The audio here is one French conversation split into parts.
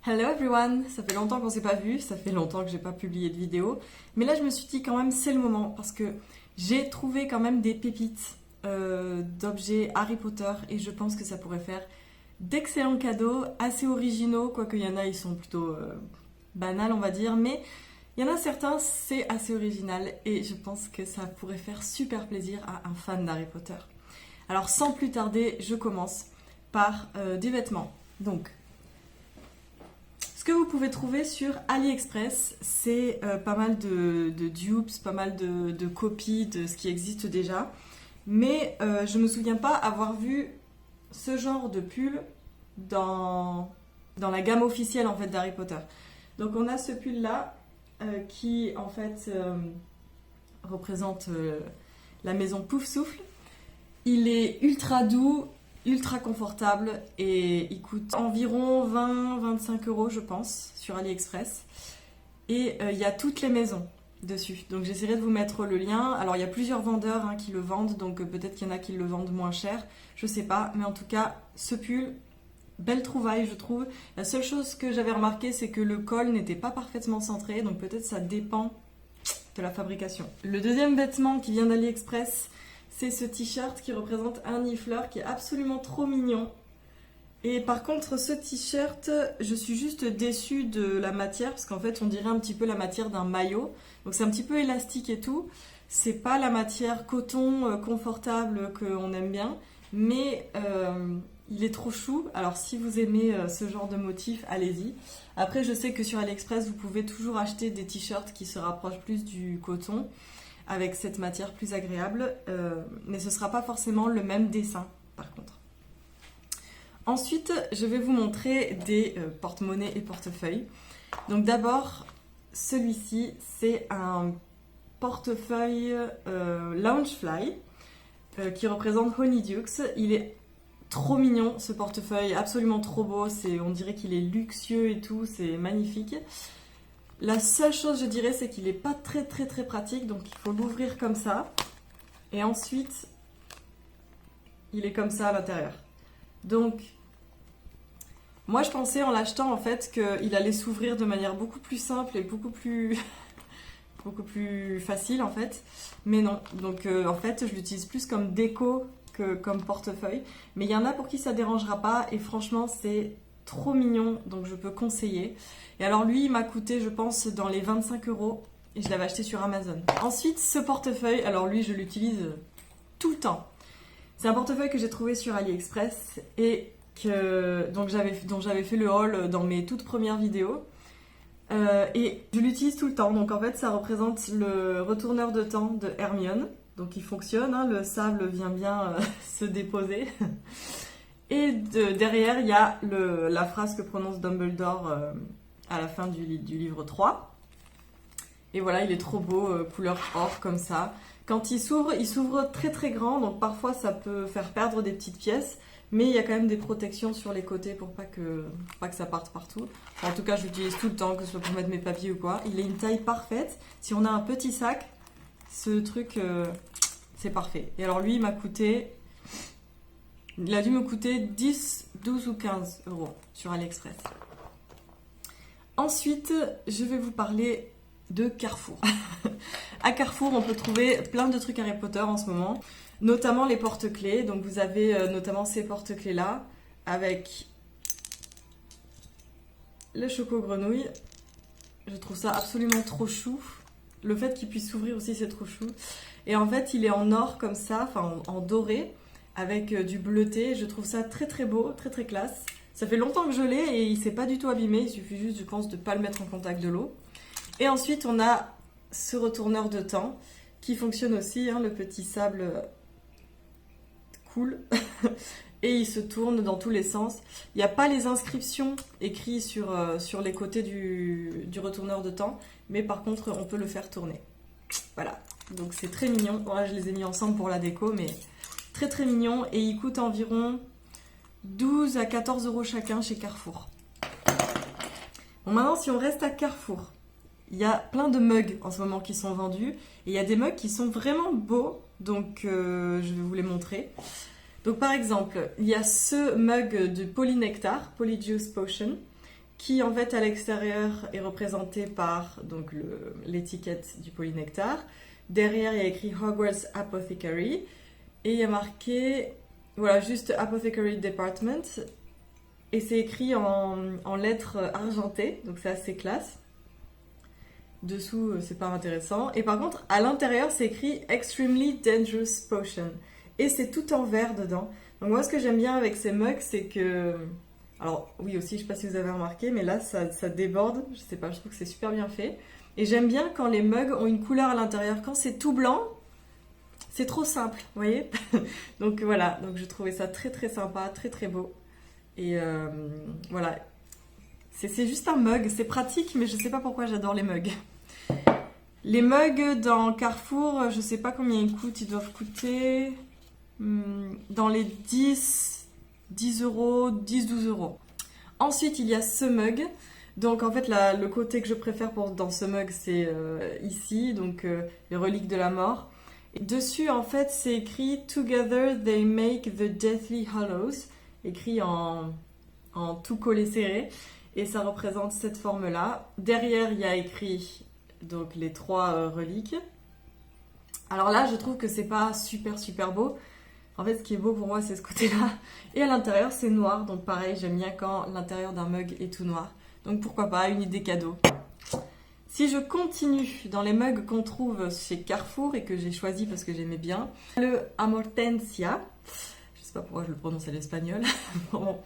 Hello everyone, ça fait longtemps qu'on s'est pas vu, ça fait longtemps que j'ai pas publié de vidéo, mais là je me suis dit quand même c'est le moment parce que j'ai trouvé quand même des pépites d'objets Harry Potter et je pense que ça pourrait faire d'excellents cadeaux, assez originaux, quoique il y en a ils sont plutôt banals on va dire, mais il y en a certains c'est assez original et je pense que ça pourrait faire super plaisir à un fan d'Harry Potter. Alors sans plus tarder, je commence par des vêtements. Donc ce que vous pouvez trouver sur AliExpress, c'est pas mal de dupes, pas mal de copies de ce qui existe déjà. Mais je me souviens pas avoir vu ce genre de pull dans la gamme officielle en fait d'Harry Potter. Donc on a ce pull là qui en fait représente la maison Poufsouffle. Il est ultra doux, ultra confortable et il coûte environ 20-25 euros je pense sur AliExpress. Et il y a toutes les maisons dessus. Donc j'essaierai de vous mettre le lien. Alors il y a plusieurs vendeurs qui le vendent, donc peut-être qu'il y en a qui le vendent moins cher, je sais pas. Mais en tout cas, ce pull, belle trouvaille je trouve. La seule chose que j'avais remarqué, c'est que le col n'était pas parfaitement centré, donc peut-être ça dépend de la fabrication. Le deuxième vêtement qui vient d'AliExpress, c'est ce t-shirt qui représente un nifleur qui est absolument trop mignon. Et par contre, ce t-shirt, je suis juste déçue de la matière parce qu'en fait, on dirait un petit peu la matière d'un maillot. Donc c'est un petit peu élastique et tout. C'est pas la matière coton confortable qu'on aime bien, mais il est trop chou. Alors si vous aimez ce genre de motif, allez-y. Après, je sais que sur AliExpress, vous pouvez toujours acheter des t-shirts qui se rapprochent plus du coton, avec cette matière plus agréable, mais ce ne sera pas forcément le même dessin par contre. Ensuite, je vais vous montrer des porte-monnaies et portefeuilles. Donc d'abord, celui-ci, c'est un portefeuille Loungefly qui représente Honeydukes. Il est trop mignon ce portefeuille, absolument trop beau, on dirait qu'il est luxueux et tout, c'est magnifique. La seule chose, je dirais, c'est qu'il n'est pas très pratique, donc il faut l'ouvrir comme ça. Et ensuite, il est comme ça à l'intérieur. Donc, moi je pensais en l'achetant en fait qu'il allait s'ouvrir de manière beaucoup plus simple et beaucoup plus facile en fait. Mais non, donc en fait je l'utilise plus comme déco que comme portefeuille. Mais il y en a pour qui ça ne dérangera pas et franchement c'est trop mignon, donc je peux conseiller. Et alors lui, il m'a coûté, je pense, dans les 25 euros et je l'avais acheté sur Amazon. Ensuite, ce portefeuille, alors lui, je l'utilise tout le temps. C'est un portefeuille que j'ai trouvé sur AliExpress et dont j'avais fait le haul dans mes toutes premières vidéos. Et je l'utilise tout le temps. Donc en fait, ça représente le retourneur de temps de Hermione. Donc il fonctionne, le sable vient bien se déposer. Et derrière, il y a la phrase que prononce Dumbledore à la fin du livre 3. Et voilà, il est trop beau, couleur or comme ça. Quand il s'ouvre très grand, donc parfois ça peut faire perdre des petites pièces, mais il y a quand même des protections sur les côtés pour pas que ça parte partout. En tout cas, je l'utilise tout le temps, que ce soit pour mettre mes papiers ou quoi. Il est une taille parfaite. Si on a un petit sac, ce truc, c'est parfait. Et alors lui, il a dû me coûter 10, 12 ou 15 euros sur AliExpress. Ensuite, je vais vous parler de Carrefour. À Carrefour, on peut trouver plein de trucs Harry Potter en ce moment, notamment les porte-clés. Donc vous avez notamment ces porte-clés-là, avec le choco-grenouille. Je trouve ça absolument trop chou. Le fait qu'il puisse s'ouvrir aussi, c'est trop chou. Et en fait, il est en or comme ça, enfin en doré, avec du bleuté. Je trouve ça très beau, très classe. Ça fait longtemps que je l'ai et il s'est pas du tout abîmé. Il suffit juste, je pense, de ne pas le mettre en contact de l'eau. Et ensuite, on a ce retourneur de temps qui fonctionne aussi, le petit sable cool. Et il se tourne dans tous les sens. Il n'y a pas les inscriptions écrites sur les côtés du retourneur de temps, mais par contre, on peut le faire tourner. Voilà, donc c'est très mignon. Voilà, je les ai mis ensemble pour la déco, mais très mignon. Et il coûte environ 12 à 14 euros chacun chez Carrefour. Bon, maintenant, si on reste à Carrefour, il y a plein de mugs en ce moment qui sont vendus. Et il y a des mugs qui sont vraiment beaux, donc je vais vous les montrer. Donc par exemple, il y a ce mug de Polynectar, Polyjuice Potion, qui en fait à l'extérieur est représenté par donc l'étiquette du polynectar. Derrière, il y a écrit Hogwarts Apothecary et il y a marqué, voilà, juste Apothecary Department et c'est écrit en lettres argentées, donc c'est assez classe. Dessous, c'est pas intéressant. Et par contre, à l'intérieur, c'est écrit Extremely Dangerous Potion et c'est tout en vert dedans. Donc moi, ce que j'aime bien avec ces mugs, c'est que... Alors oui aussi, je sais pas si vous avez remarqué, mais là, ça déborde. Je sais pas, je trouve que c'est super bien fait. Et j'aime bien quand les mugs ont une couleur à l'intérieur. Quand c'est tout blanc, c'est trop simple, vous voyez. Donc voilà, donc je trouvais ça très très sympa, très très beau. Et voilà, c'est juste un mug, c'est pratique, mais je sais pas pourquoi j'adore les mugs. Les mugs dans Carrefour, je sais pas combien ils coûtent, ils doivent coûter dans les 10 euros, 10-12 euros. Ensuite, il y a ce mug. Donc en fait, le côté que je préfère dans ce mug, c'est ici, donc les reliques de la mort. Et dessus, en fait, c'est écrit Together they make the Deathly Hallows, écrit en tout collé serré, et ça représente cette forme-là. Derrière, il y a écrit donc les 3 reliques. Alors là, je trouve que c'est pas super beau. En fait, ce qui est beau pour moi, c'est ce côté-là. Et à l'intérieur, c'est noir, donc pareil, j'aime bien quand l'intérieur d'un mug est tout noir. Donc pourquoi pas, une idée cadeau. Si je continue dans les mugs qu'on trouve chez Carrefour et que j'ai choisi parce que j'aimais bien, le Amortensia, je sais pas pourquoi je le prononce à l'espagnol, bon.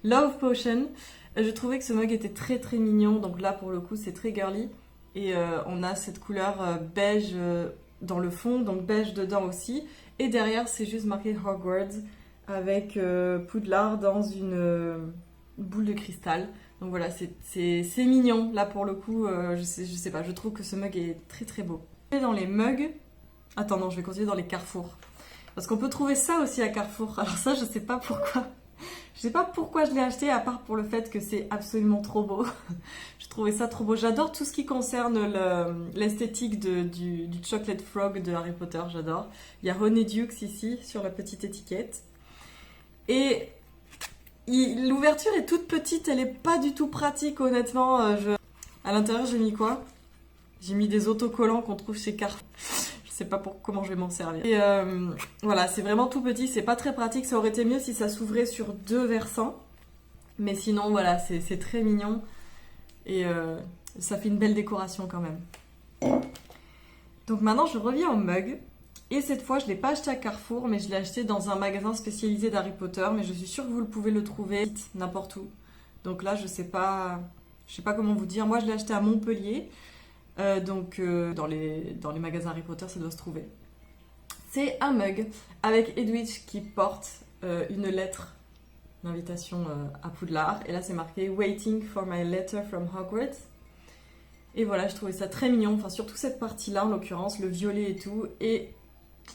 Love Potion, je trouvais que ce mug était très très mignon, donc là pour le coup c'est très girly. Et on a cette couleur beige dans le fond, donc beige dedans aussi. Et derrière c'est juste marqué Hogwarts avec Poudlard dans une boule de cristal. Donc voilà, c'est mignon. Là, pour le coup, je sais pas, je trouve que ce mug est très très beau. Et dans les mugs... Attends, non, je vais continuer dans les Carrefour. Parce qu'on peut trouver ça aussi à Carrefour. Alors ça, je sais pas pourquoi. Je sais pas pourquoi je l'ai acheté, à part pour le fait que c'est absolument trop beau. Je trouvais ça trop beau. J'adore tout ce qui concerne l'esthétique du Chocolate Frog de Harry Potter, j'adore. Il y a Honeydukes ici, sur la petite étiquette. Et... l'ouverture est toute petite, elle est pas du tout pratique honnêtement. À l'intérieur j'ai mis quoi? J'ai mis des autocollants qu'on trouve chez Carrefour. Je sais pas comment je vais m'en servir. Et voilà, c'est vraiment tout petit, c'est pas très pratique. Ça aurait été mieux si ça s'ouvrait sur 2 versants. Mais sinon voilà, c'est très mignon. Et ça fait une belle décoration quand même. Donc maintenant je reviens au mug. Et cette fois, je ne l'ai pas acheté à Carrefour, mais je l'ai acheté dans un magasin spécialisé d'Harry Potter. Mais je suis sûre que vous pouvez le trouver n'importe où. Donc là, je sais pas comment vous dire. Moi, je l'ai acheté à Montpellier. Donc dans les magasins Harry Potter, ça doit se trouver. C'est un mug avec Edwidge qui porte une lettre d'invitation à Poudlard. Et là, c'est marqué « Waiting for my letter from Hogwarts ». Et voilà, je trouvais ça très mignon. Enfin, surtout cette partie-là, en l'occurrence, le violet et tout. Et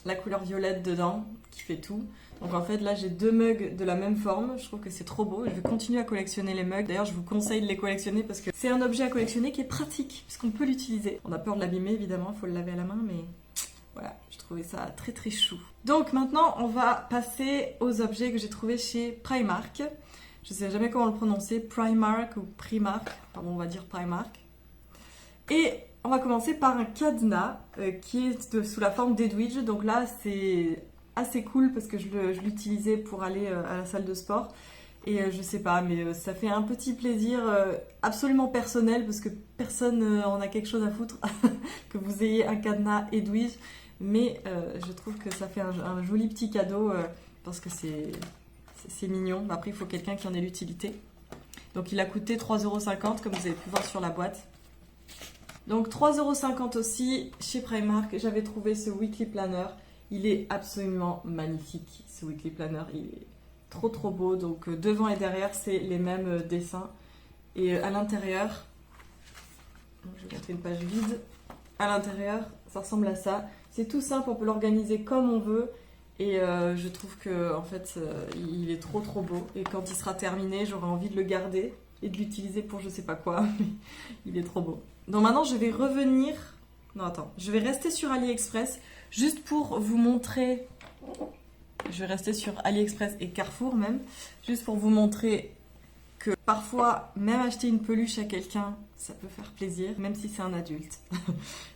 la couleur violette dedans qui fait tout. Donc en fait là j'ai 2 mugs de la même forme, je trouve que c'est trop beau. Je vais continuer à collectionner les mugs. D'ailleurs je vous conseille de les collectionner parce que c'est un objet à collectionner qui est pratique puisqu'on peut l'utiliser. On a peur de l'abîmer évidemment, il faut le laver à la main, mais voilà, je trouvais ça très très chou. Donc maintenant on va passer aux objets que j'ai trouvés chez Primark. Je sais jamais comment le prononcer, Primark ou Primark, pardon on va dire Primark. Et on va commencer par un cadenas qui est sous la forme d'Edwidge. Donc là, c'est assez cool parce que je l'utilisais pour aller à la salle de sport. Et je sais pas, mais ça fait un petit plaisir absolument personnel parce que personne en a quelque chose à foutre que vous ayez un cadenas Edwidge. Mais je trouve que ça fait un joli petit cadeau parce que c'est mignon. Après, il faut quelqu'un qui en ait l'utilité. Donc il a coûté 3,50 € comme vous avez pu voir sur la boîte. Donc 3,50 € aussi chez Primark, j'avais trouvé ce Weekly Planner. Il est absolument magnifique, ce Weekly Planner. Il est trop trop beau. Donc devant et derrière, c'est les mêmes dessins. Et à l'intérieur, je vais montrer une page vide. À l'intérieur, ça ressemble à ça. C'est tout simple, on peut l'organiser comme on veut. Et je trouve que en fait, il est trop trop beau. Et quand il sera terminé, j'aurai envie de le garder et de l'utiliser pour je sais pas quoi. Mais il est trop beau. Donc maintenant, je vais revenir... Non, attends. Je vais rester sur AliExpress juste pour vous montrer... Je vais rester sur AliExpress et Carrefour même. Juste pour vous montrer que parfois, même acheter une peluche à quelqu'un, ça peut faire plaisir, même si c'est un adulte.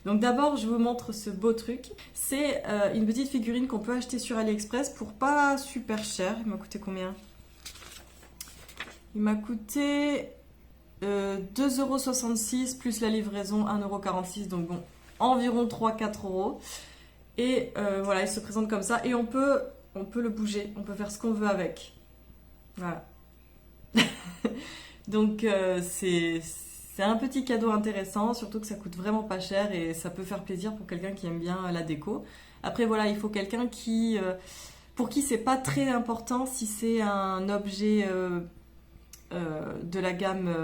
Donc d'abord, je vous montre ce beau truc. C'est une petite figurine qu'on peut acheter sur AliExpress pour pas super cher. Il m'a coûté combien? Il m'a coûté 2,66 € plus la livraison 1,46 €. Donc bon, environ 3-4 €. Et voilà, il se présente comme ça. Et on peut le bouger, on peut faire ce qu'on veut avec. Voilà. Donc c'est un petit cadeau intéressant, surtout que ça coûte vraiment pas cher et ça peut faire plaisir pour quelqu'un qui aime bien la déco. Après voilà, il faut quelqu'un pour qui c'est pas très important si c'est un objet de la gamme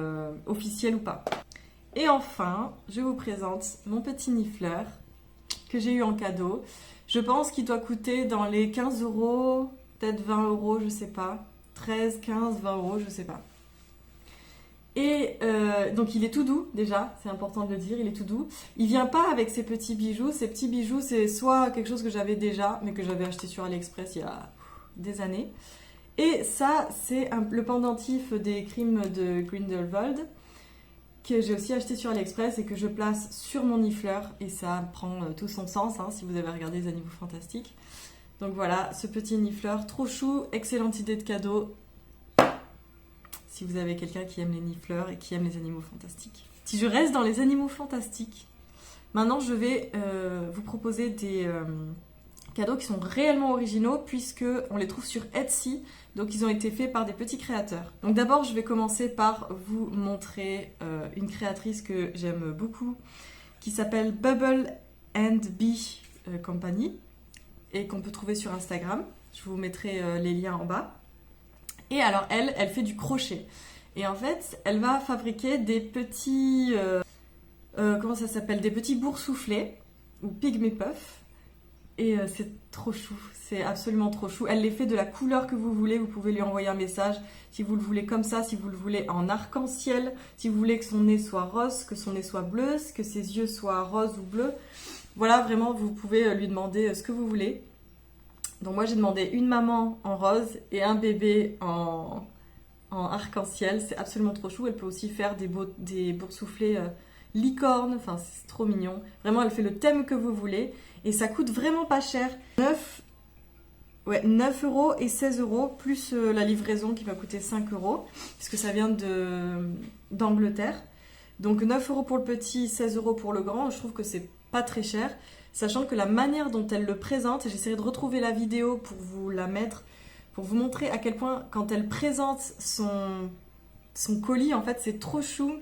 officielle ou pas. Et enfin, je vous présente mon petit nifleur que j'ai eu en cadeau. Je pense qu'il doit coûter dans les 15 €, peut-être 20 €, je sais pas. 13, 15, 20 €, je sais pas. Et donc il est tout doux déjà, c'est important de le dire, il est tout doux. Il vient pas avec ces petits bijoux. Ces petits bijoux, c'est soit quelque chose que j'avais déjà, mais que j'avais acheté sur AliExpress il y a des années. Et ça, c'est le pendentif des crimes de Grindelwald, que j'ai aussi acheté sur AliExpress et que je place sur mon nifleur. Et ça prend tout son sens, hein, si vous avez regardé les Animaux Fantastiques. Donc voilà, ce petit nifleur, trop chou, excellente idée de cadeau. Si vous avez quelqu'un qui aime les nifleurs et qui aime les animaux fantastiques. Si je reste dans les animaux fantastiques, maintenant je vais vous proposer des cadeaux qui sont réellement originaux puisque on les trouve sur Etsy, donc ils ont été faits par des petits créateurs. Donc d'abord je vais commencer par vous montrer une créatrice que j'aime beaucoup qui s'appelle Bubble and Bee Company et qu'on peut trouver sur Instagram. Je vous mettrai les liens en bas. Et alors elle fait du crochet. Et en fait, elle va fabriquer des petits... comment ça s'appelle? Des petits boursouflés, ou pygmy puff. Et c'est trop chou, c'est absolument trop chou. Elle les fait de la couleur que vous voulez, vous pouvez lui envoyer un message si vous le voulez comme ça, si vous le voulez en arc-en-ciel, si vous voulez que son nez soit rose, que son nez soit bleu, que ses yeux soient roses ou bleus. Voilà, vraiment, vous pouvez lui demander ce que vous voulez. Donc moi j'ai demandé une maman en rose et un bébé en arc-en-ciel, c'est absolument trop chou. Elle peut aussi faire des boursouflés licorne, enfin c'est trop mignon. Vraiment elle fait le thème que vous voulez et ça coûte vraiment pas cher. 9 € et 16 € plus la livraison qui va coûter 5 € puisque ça vient d'Angleterre. Donc 9 € pour le petit, 16 € pour le grand, je trouve que c'est pas très cher. Sachant que la manière dont elle le présente, et j'essaierai de retrouver la vidéo pour vous la mettre, pour vous montrer à quel point quand elle présente son colis, en fait c'est trop chou.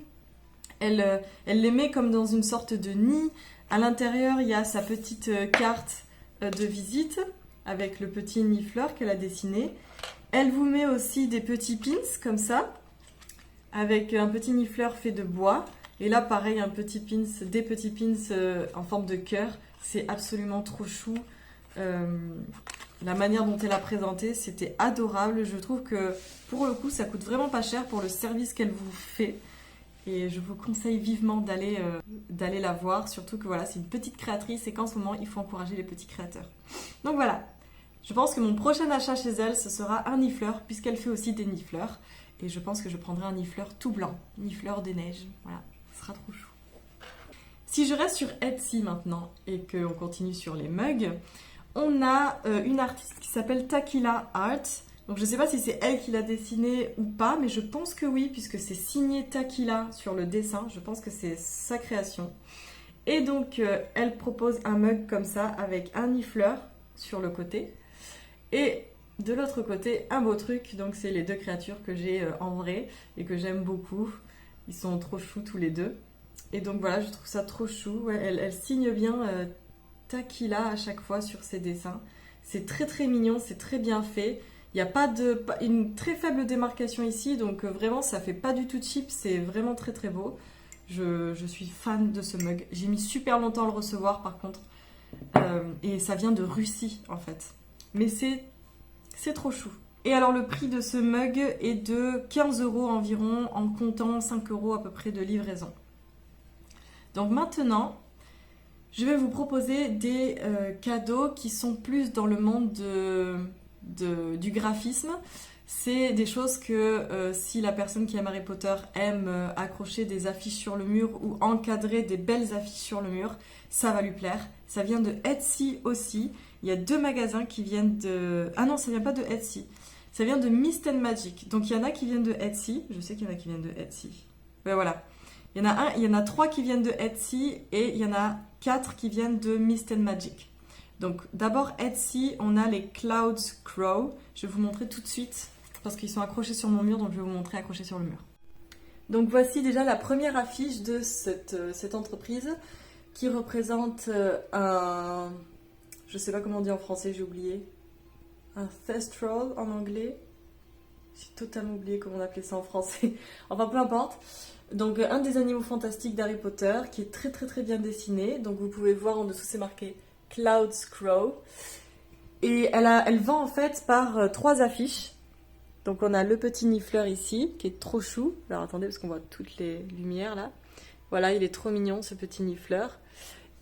Elle les met comme dans une sorte de nid. À l'intérieur, il y a sa petite carte de visite avec le petit nifleur qu'elle a dessiné. Elle vous met aussi des petits pins comme ça, avec un petit nifleur fait de bois. Et là, pareil, des petits pins en forme de cœur. C'est absolument trop chou. La manière dont elle a présenté, c'était adorable. Je trouve que pour le coup, ça coûte vraiment pas cher pour le service qu'elle vous fait. Et je vous conseille vivement d'aller la voir. Surtout que voilà, c'est une petite créatrice et qu'en ce moment, il faut encourager les petits créateurs. Donc voilà, je pense que mon prochain achat chez elle, ce sera un nifleur, puisqu'elle fait aussi des nifleurs. Et je pense que je prendrai un nifleur tout blanc, nifleur des neiges. Voilà, ce sera trop chou. Si je reste sur Etsy maintenant et qu'on continue sur les mugs, on a une artiste qui s'appelle Takila Art. Donc je ne sais pas si c'est elle qui l'a dessiné ou pas, mais je pense que oui, puisque c'est signé Takila sur le dessin. Je pense que c'est sa création. Et donc elle propose un mug comme ça avec un nifleur sur le côté. Et de l'autre côté, un beau truc. Donc c'est les deux créatures que j'ai en vrai et que j'aime beaucoup. Ils sont trop choux tous les deux. Et donc voilà, je trouve ça trop chou. Ouais, elle signe bien Takila à chaque fois sur ses dessins. C'est très très mignon, c'est très bien fait. Il n'y a pas une très faible démarcation ici, donc vraiment ça fait pas du tout cheap, c'est vraiment très très beau. Je suis fan de ce mug. J'ai mis super longtemps à le recevoir par contre. Et ça vient de Russie en fait. Mais c'est trop chou. Et alors le prix de ce mug est de 15 € environ, en comptant 5 € à peu près de livraison. Donc maintenant, je vais vous proposer des cadeaux qui sont plus dans le monde du graphisme. C'est des choses que si la personne qui aime Harry Potter aime accrocher des affiches sur le mur ou encadrer des belles affiches sur le mur, ça va lui plaire. Ça vient de Etsy aussi. Il y a 2 magasins qui viennent de... Ah non, ça vient pas de Etsy. Ça vient de Mist and Magic. Donc il y en a qui viennent de Etsy. Je sais qu'il y en a qui viennent de Etsy. Ouais, voilà. Il y en a 3 qui viennent de Etsy et il y en a 4 qui viennent de Mist and Magic. Donc d'abord Etsy, on a les Clouds Crow. Je vais vous montrer tout de suite parce qu'ils sont accrochés sur mon mur, donc je vais vous montrer accrochés sur le mur. Donc voici déjà la première affiche de cette entreprise qui représente un... Je sais pas comment on dit en français, j'ai oublié. Un Thestral en anglais. J'ai totalement oublié comment on appelait ça en français. Enfin peu importe. Donc un des animaux fantastiques d'Harry Potter qui est très très très bien dessiné. Donc vous pouvez voir en dessous c'est marqué Clouds Crow. Et elle vend en fait par 3 affiches. Donc on a le petit Niffler ici, qui est trop chou. Alors attendez, parce qu'on voit toutes les lumières là. Voilà, il est trop mignon ce petit Niffler.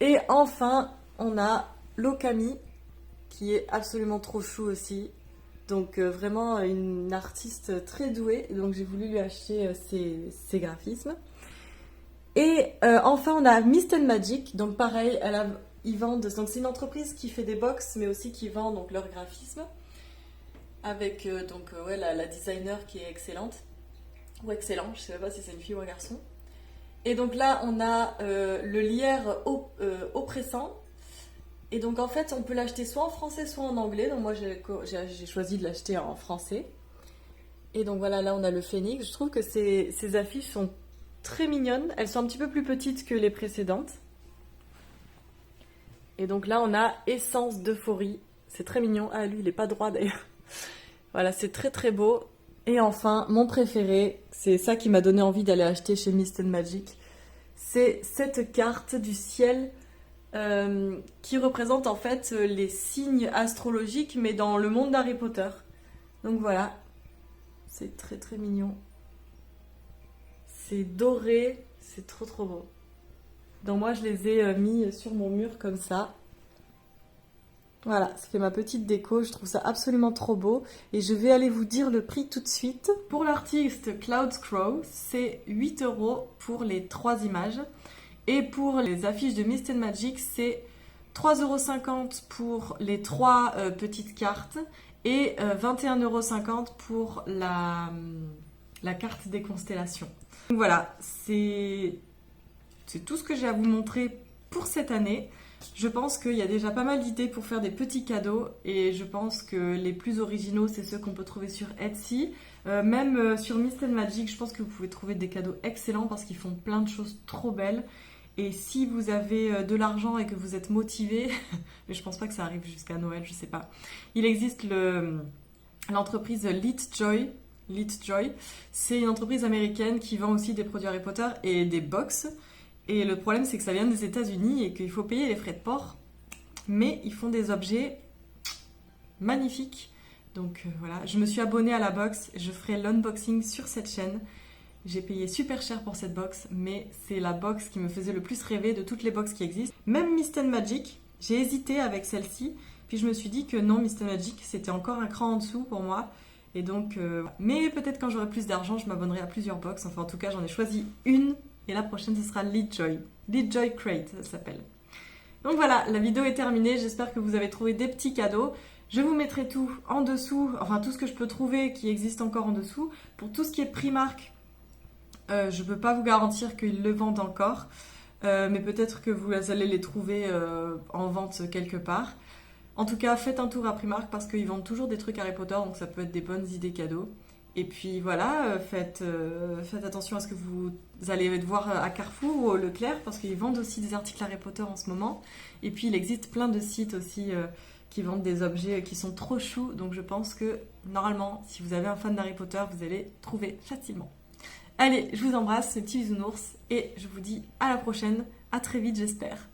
Et enfin, on a l'Okami, qui est absolument trop chou aussi. Donc vraiment une artiste très douée. Donc j'ai voulu lui acheter ses graphismes. Et enfin, on a Mist and Magic. Donc pareil, ils vendent... Donc c'est une entreprise qui fait des box, mais aussi qui vend donc leurs graphismes. Avec la designer qui est excellente. Ou excellent, je ne sais pas si c'est une fille ou un garçon. Et donc là, on a le lierre oppressant. Et donc en fait, on peut l'acheter soit en français, soit en anglais. Donc moi, j'ai choisi de l'acheter en français. Et donc voilà, là, on a le phénix. Je trouve que ces affiches sont très mignonnes. Elles sont un petit peu plus petites que les précédentes. Et donc là, on a Essence d'euphorie. C'est très mignon. Ah, lui, il n'est pas droit d'ailleurs. Voilà, c'est très très beau. Et enfin, mon préféré, c'est ça qui m'a donné envie d'aller acheter chez Mist and Magic. C'est cette carte du ciel qui représente en fait les signes astrologiques, mais dans le monde d'Harry Potter. Donc voilà, c'est très très mignon. C'est doré, c'est trop trop beau. Donc moi, je les ai mis sur mon mur comme ça. Voilà, ça fait ma petite déco, je trouve ça absolument trop beau et je vais aller vous dire le prix tout de suite. Pour l'artiste Clouds Crow, c'est 8 € pour les 3 images et pour les affiches de Mist and Magic, c'est 3,50 € pour les 3 petites cartes et 21,50 € pour la carte des constellations. Donc voilà, c'est tout ce que j'ai à vous montrer pour cette année. Je pense qu'il y a déjà pas mal d'idées pour faire des petits cadeaux et je pense que les plus originaux, c'est ceux qu'on peut trouver sur Etsy. Même sur Mist and Magic, je pense que vous pouvez trouver des cadeaux excellents parce qu'ils font plein de choses trop belles. Et si vous avez de l'argent et que vous êtes motivé, mais je pense pas que ça arrive jusqu'à Noël, je sais pas. Il existe l'entreprise Litjoy. Litjoy, c'est une entreprise américaine qui vend aussi des produits Harry Potter et des box. Et le problème, c'est que ça vient des États-Unis et qu'il faut payer les frais de port. Mais ils font des objets magnifiques. Donc voilà, je me suis abonnée à la box. Je ferai l'unboxing sur cette chaîne. J'ai payé super cher pour cette box, mais c'est la box qui me faisait le plus rêver de toutes les box qui existent. Même Mist and Magic, j'ai hésité avec celle-ci. Puis je me suis dit que non, Mist and Magic, c'était encore un cran en dessous pour moi. Et donc, mais peut-être quand j'aurai plus d'argent, je m'abonnerai à plusieurs box. Enfin, en tout cas, j'en ai choisi une. Et la prochaine, ce sera Litjoy. Litjoy Crate, ça s'appelle. Donc voilà, la vidéo est terminée. J'espère que vous avez trouvé des petits cadeaux. Je vous mettrai tout en dessous, enfin tout ce que je peux trouver qui existe encore en dessous. Pour tout ce qui est Primark, je ne peux pas vous garantir qu'ils le vendent encore. Mais peut-être que vous allez les trouver en vente quelque part. En tout cas, faites un tour à Primark parce qu'ils vendent toujours des trucs Harry Potter. Donc ça peut être des bonnes idées cadeaux. Et puis voilà, faites attention à ce que vous allez voir à Carrefour ou au Leclerc parce qu'ils vendent aussi des articles Harry Potter en ce moment. Et puis il existe plein de sites aussi qui vendent des objets qui sont trop choux. Donc je pense que normalement, si vous avez un fan d'Harry Potter, vous allez trouver facilement. Allez, je vous embrasse, ce petit bisounours, et je vous dis à la prochaine, à très vite j'espère.